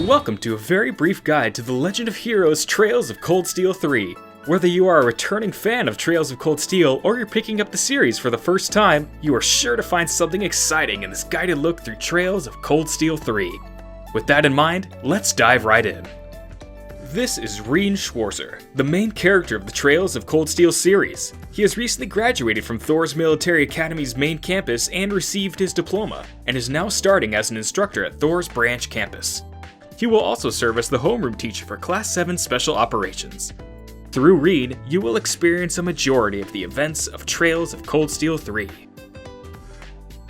and welcome to a very brief guide to The Legend of Heroes Trails of Cold Steel 3. Whether you are a returning fan of Trails of Cold Steel or you're picking up the series for the first time, you are sure to find something exciting in this guided look through Trails of Cold Steel 3. With that in mind, let's dive right in. This is Rean Schwarzer, the main character of the Trails of Cold Steel series. He has recently graduated from Thor's Military Academy's main campus and received his diploma, and is now starting as an instructor at Thor's branch campus. He will also serve as the homeroom teacher for Class 7 Special Operations. Through Rean, you will experience a majority of the events of Trails of Cold Steel 3.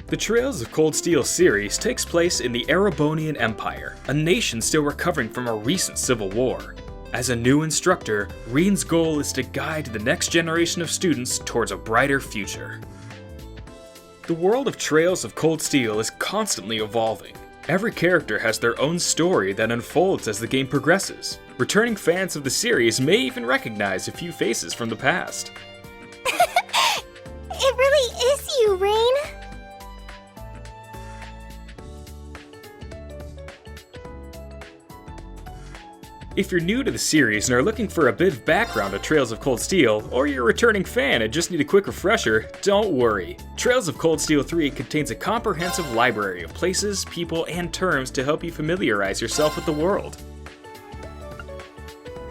The Trails of Cold Steel series takes place in the Erebonian Empire, a nation still recovering from a recent civil war. As a new instructor, Rean's goal is to guide the next generation of students towards a brighter future. The world of Trails of Cold Steel is constantly evolving. Every character has their own story that unfolds as the game progresses. Returning fans of the series may even recognize a few faces from the past. It really is you, Rean! If you're new to the series and are looking for a bit of background on Trails of Cold Steel, or you're a returning fan and just need a quick refresher, don't worry. Trails of Cold Steel 3 contains a comprehensive library of places, people, and terms to help you familiarize yourself with the world.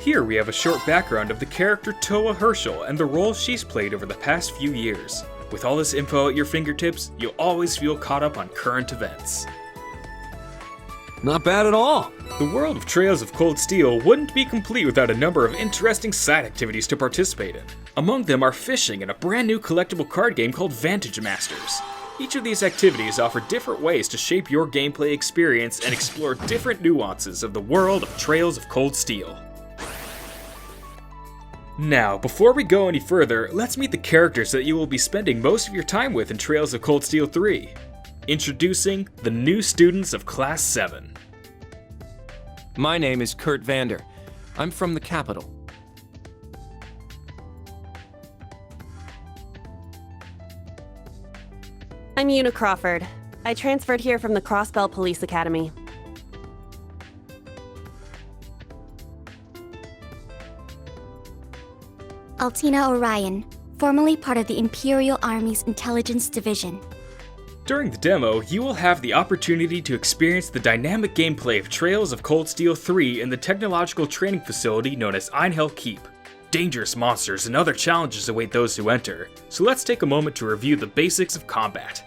Here we have a short background of the character Toa Herschel and the role she's played over the past few years. With all this info at your fingertips, you'll always feel caught up on current events. Not bad at all. The world of Trails of Cold Steel wouldn't be complete without a number of interesting side activities to participate in. Among them are fishing and a brand new collectible card game called Vantage Masters. Each of these activities offer different ways to shape your gameplay experience and explore different nuances of the world of Trails of Cold Steel. Now, before we go any further, let's meet the characters that you will be spending most of your time with in Trails of Cold Steel 3. Introducing the new students of Class 7. My name is Kurt Vander. I'm from the capital. I'm Una Crawford. I transferred here from the Crossbell Police Academy. Altina Orion, formerly part of the Imperial Army's Intelligence Division. During the demo, you will have the opportunity to experience the dynamic gameplay of Trails of Cold Steel 3 in the technological training facility known as Einhell Keep. Dangerous monsters and other challenges await those who enter, so let's take a moment to review the basics of combat.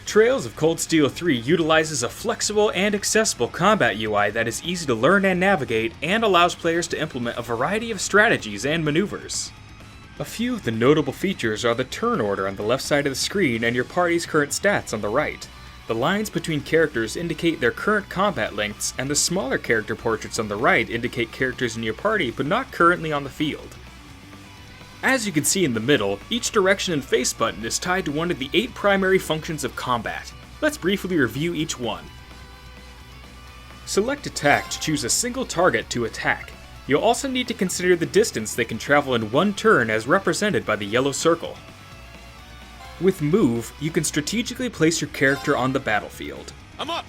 Trails of Cold Steel 3 utilizes a flexible and accessible combat UI that is easy to learn and navigate, and allows players to implement a variety of strategies and maneuvers. A few of the notable features are the turn order on the left side of the screen and your party's current stats on the right. The lines between characters indicate their current combat lengths, and the smaller character portraits on the right indicate characters in your party but not currently on the field. As you can see in the middle, each direction and face button is tied to one of the 8 primary functions of combat. Let's briefly review each one. Select Attack to choose a single target to attack. You'll also need to consider the distance they can travel in one turn as represented by the yellow circle. With Move, you can strategically place your character on the battlefield. I'm up!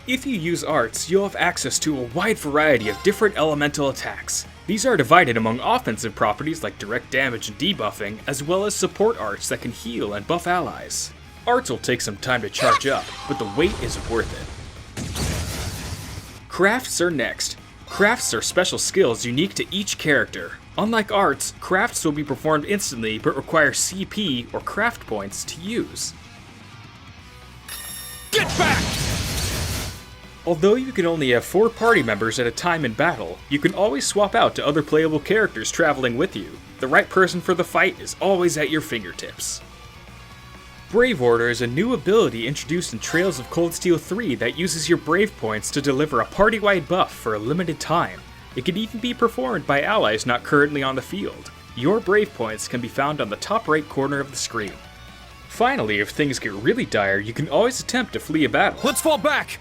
If you use arts, you'll have access to a wide variety of different elemental attacks. These are divided among offensive properties like direct damage and debuffing, as well as support arts that can heal and buff allies. Arts will take some time to charge up, but the wait is worth it. Crafts are next. Crafts are special skills unique to each character. Unlike arts, crafts will be performed instantly but require CP or craft points to use. Get back! Although you can only have 4 party members at a time in battle, you can always swap out to other playable characters traveling with you. The right person for the fight is always at your fingertips. Brave Order is a new ability introduced in Trails of Cold Steel 3 that uses your Brave points to deliver a party-wide buff for a limited time. It can even be performed by allies not currently on the field. Your Brave points can be found on the top right corner of the screen. Finally, if things get really dire, you can always attempt to flee a battle. Let's fall back!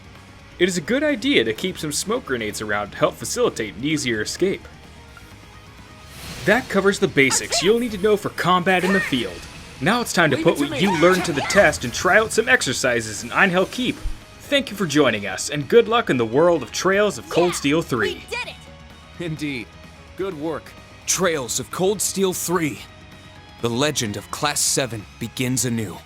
It is a good idea to keep some smoke grenades around to help facilitate an easier escape. That covers the basics you'll need to know for combat in the field. Now it's time to put what you learned to the test and try out some exercises in Einhell Keep. Thank you for joining us, and good luck in the world of Trails of Cold Steel 3. We did it! Indeed. Good work. Trails of Cold Steel 3. The legend of Class VII begins anew.